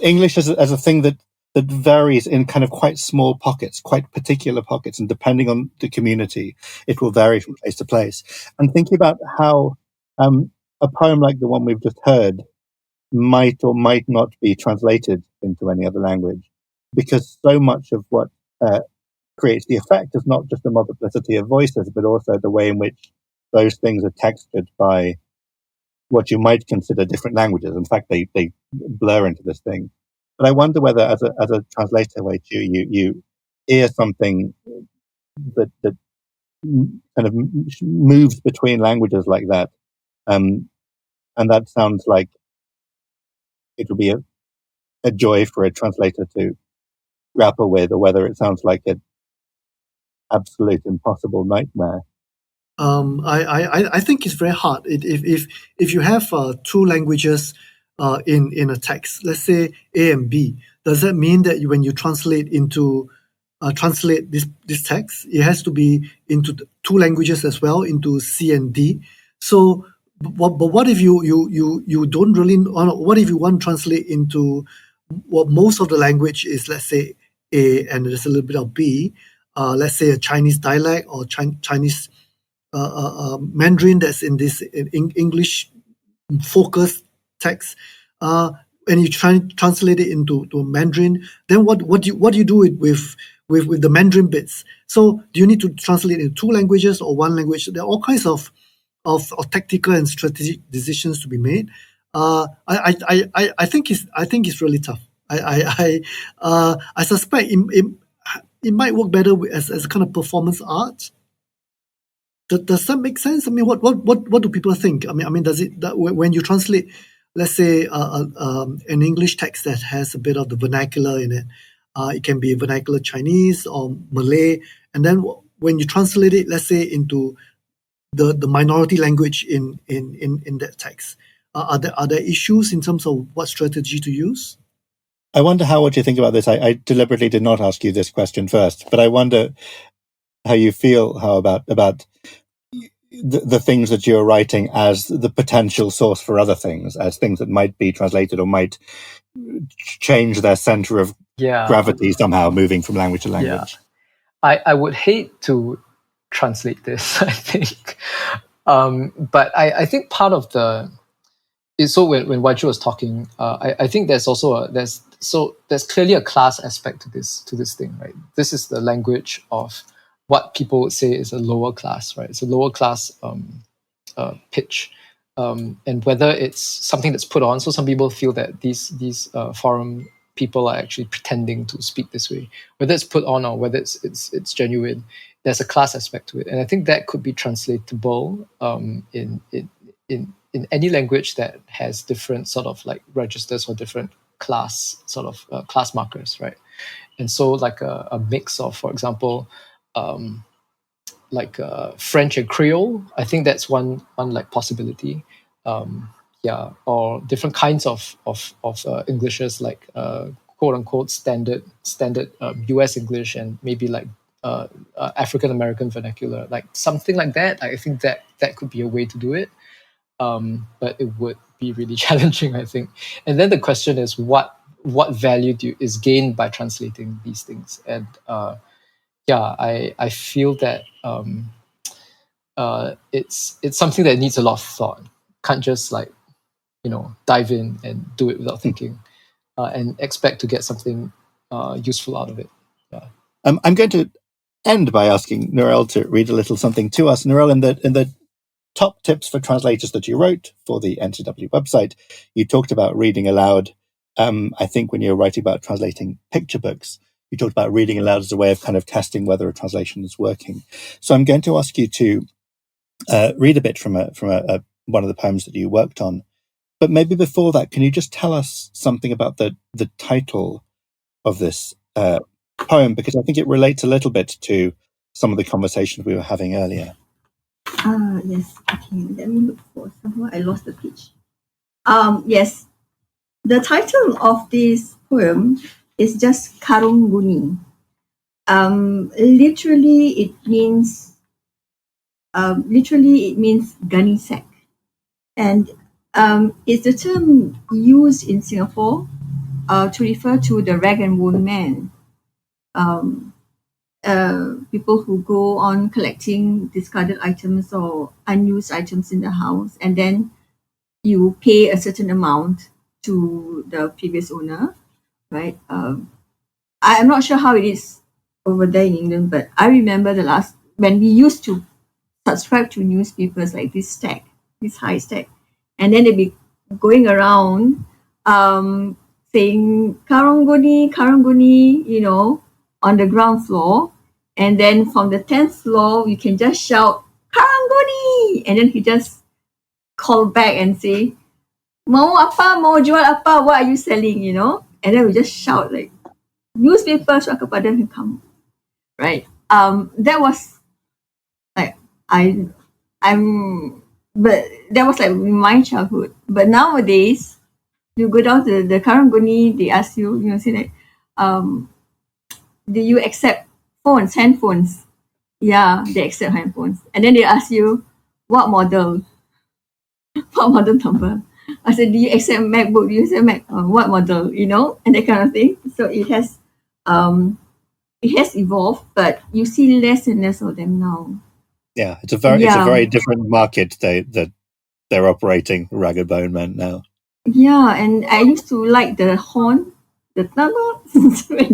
English as a thing that varies in kind of quite small pockets, quite particular pockets, and depending on the community, it will vary from place to place. And thinking about how a poem like the one we've just heard might or might not be translated into any other language, because so much of what creates the effect is not just the multiplicity of voices, but also the way in which those things are textured by what you might consider different languages. In fact, they blur into this thing. But I wonder whether, as a translator, Wai-chew, hear something that kind of moves between languages like that, and that sounds like it would be a joy for a translator to grapple with, or whether it sounds like an absolute impossible nightmare. I think it's very hard. If you have two languages in a text, let's say A and B, does that mean that when you translate this text, it has to be into two languages as well, into C and D? So, but what if you don't really? What if you want to translate into what most of the language is? Let's say A, and there's a little bit of B. Let's say a Chinese dialect or Chinese Mandarin that's in this English focused text, and you try and translate it into Mandarin. Then what do you do with the Mandarin bits? So do you need to translate in two languages or one language? There are all kinds of tactical and strategic decisions to be made. I think it's really tough. I suspect it might work better as a kind of performance art. Does that make sense? I mean, what do people think? I mean, does it when you translate, let's say, an English text that has a bit of the vernacular in it, it can be vernacular Chinese or Malay, and then when you translate it, let's say, into the minority language in that text, are there issues in terms of what strategy to use? I wonder what you think about this. I deliberately did not ask you this question first, but I wonder how you feel about the things that you're writing as the potential source for other things, as things that might be translated or might change their center of gravity somehow, moving from language to language. I would hate to translate this, I think. But I think part of so when Wai-chew was talking, I think there's also there's clearly a class aspect to this thing, right? This is the language of what people would say is a lower class, right? It's a lower class pitch, and whether it's something that's put on. So some people feel that these foreign people are actually pretending to speak this way, whether it's put on or whether it's genuine. There's a class aspect to it, and I think that could be translatable in any language that has different sort of like registers or different class sort of class markers, right? And so like a mix of, for example, French and Creole, I think that's one like possibility. Or different kinds of Englishes, like quote unquote standard US English, and maybe like African American vernacular, like something like that. I think that could be a way to do it, but it would be really challenging, I think. And then the question is, what value is gained by translating these things? And I feel that it's something that needs a lot of thought. Can't just dive in and do it without thinking, and expect to get something useful out of it. Yeah. I'm going to end by asking Nur-El to read a little something to us. Nur-El, in the top tips for translators that you wrote for the NCW website, you talked about reading aloud. I think when you were writing about translating picture books, you talked about reading aloud as a way of kind of testing whether a translation is working. So I'm going to ask you to read a bit from one of the poems that you worked on. But maybe before that, can you just tell us something about the title of this poem? Because I think it relates a little bit to some of the conversations we were having earlier. Yes. Okay, let me look for somewhere. I lost the page. Yes. The title of this poem is just Karung Guni. Literally it means gunny sack, and it's the term used in Singapore to refer to the rag and bone man, people who go on collecting discarded items or unused items in the house, and then you pay a certain amount to the previous owner, right? I'm not sure how it is over there in England, but I remember when we used to subscribe to newspapers like this high stack, and then they'd be going around saying Karung Guni, on the ground floor. And then from the 10th floor, you can just shout, Karangguni! And then he just call back and say, Mau apa, mau jual apa, what are you selling, you know? And then we just shout like, newspaper, surat kepada kamu. Right? That was like, but that was like my childhood. But nowadays, you go down to the Karangguni, they ask you, say like, do you accept handphones? Yeah, they accept handphones. And then they ask you, what model? What model number? I said, do you accept MacBook? Do you accept Mac? What model? And that kind of thing. So it has evolved, but you see less and less of them now. Yeah, it's a very different market that they're operating, Ragged Bone Men now. Yeah, and I used to like the horn, the thunder, when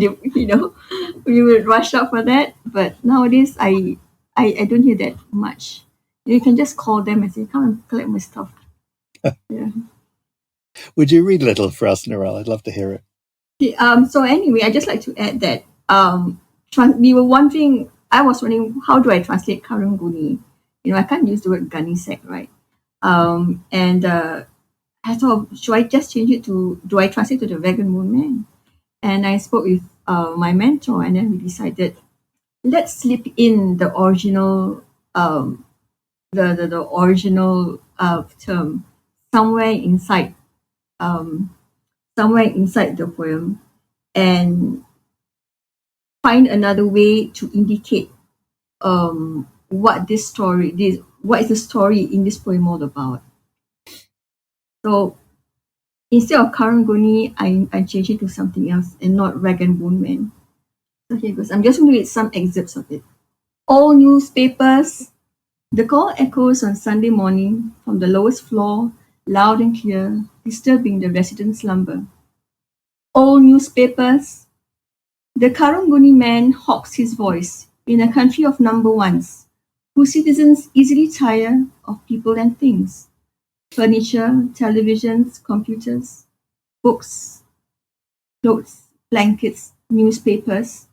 we would rush out for that. But nowadays, I don't hear that much. You can just call them and say, come and collect my stuff. Yeah. Would you read a little for us, Nur-El? I'd love to hear it. Okay, so anyway, I'd just like to add that I was wondering, how do I translate Karangguni? I can't use the word Ganisek, right? And I thought, should I just change it to, do I translate to the Vegan Moon Man? And I spoke with my mentor, and then we decided, let's slip in the original, the original term somewhere inside the poem, and find another way to indicate what is the story in this poem all about. So instead of Karangguni, I changed it to something else and not Rag and Bone Man. So here goes. I'm just going to read some excerpts of it. All newspapers. The call echoes on Sunday morning from the lowest floor, loud and clear, disturbing the residents' slumber. All newspapers. The Karangguni man hawks his voice in a country of number ones, whose citizens easily tire of people and things. Furniture, televisions, computers, books, clothes, blankets, newspapers.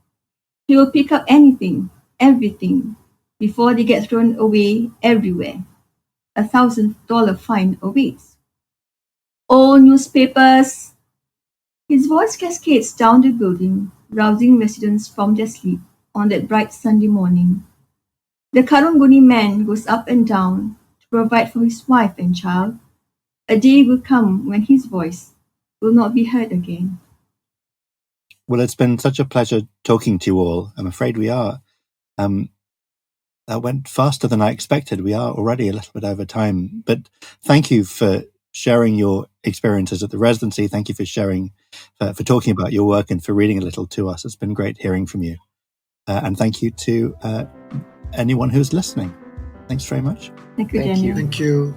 He will pick up anything, everything, before they get thrown away everywhere. $1,000 fine awaits. All newspapers. His voice cascades down the building, rousing residents from their sleep on that bright Sunday morning. The Karangguni man goes up and down to provide for his wife and child. A day will come when his voice will not be heard again. Well, it's been such a pleasure talking to you all. I'm afraid we are. That went faster than I expected. We are already a little bit over time. But thank you for sharing your experiences at the residency. Thank you for sharing, for talking about your work and for reading a little to us. It's been great hearing from you. And thank you to anyone who's listening. Thanks very much. Thank you, Daniel. Thank you.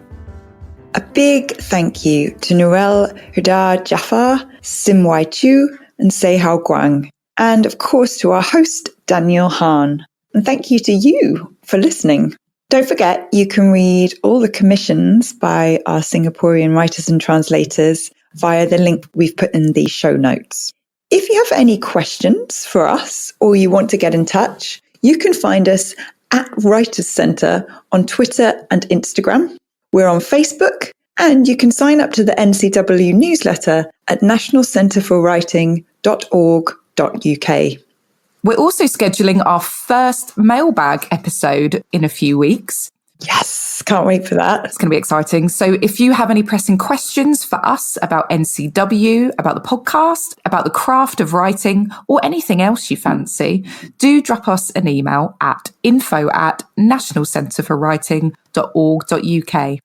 A big thank you to Nur-El-Hudaa Jaffar, Sim Wai-chew, and Sehao Guang. And of course to our host, Daniel Hahn. And thank you to you for listening. Don't forget, you can read all the commissions by our Singaporean writers and translators via the link we've put in the show notes. If you have any questions for us or you want to get in touch, you can find us at Writers Centre on Twitter and Instagram. We're on Facebook, and you can sign up to the NCW newsletter at nationalcentreforwriting.org.uk. We're also scheduling our first mailbag episode in a few weeks. Yes, can't wait for that. It's going to be exciting. So if you have any pressing questions for us about NCW, about the podcast, about the craft of writing, or anything else you fancy, do drop us an email at info@nationalcentreforwriting.org.uk.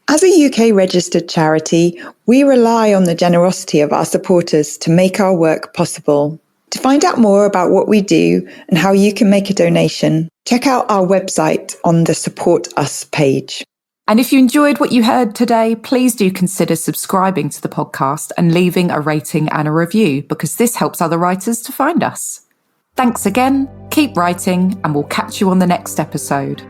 As a UK registered charity, we rely on the generosity of our supporters to make our work possible. To find out more about what we do and how you can make a donation, check out our website on the Support Us page. And if you enjoyed what you heard today, please do consider subscribing to the podcast and leaving a rating and a review, because this helps other writers to find us. Thanks again, keep writing, and we'll catch you on the next episode.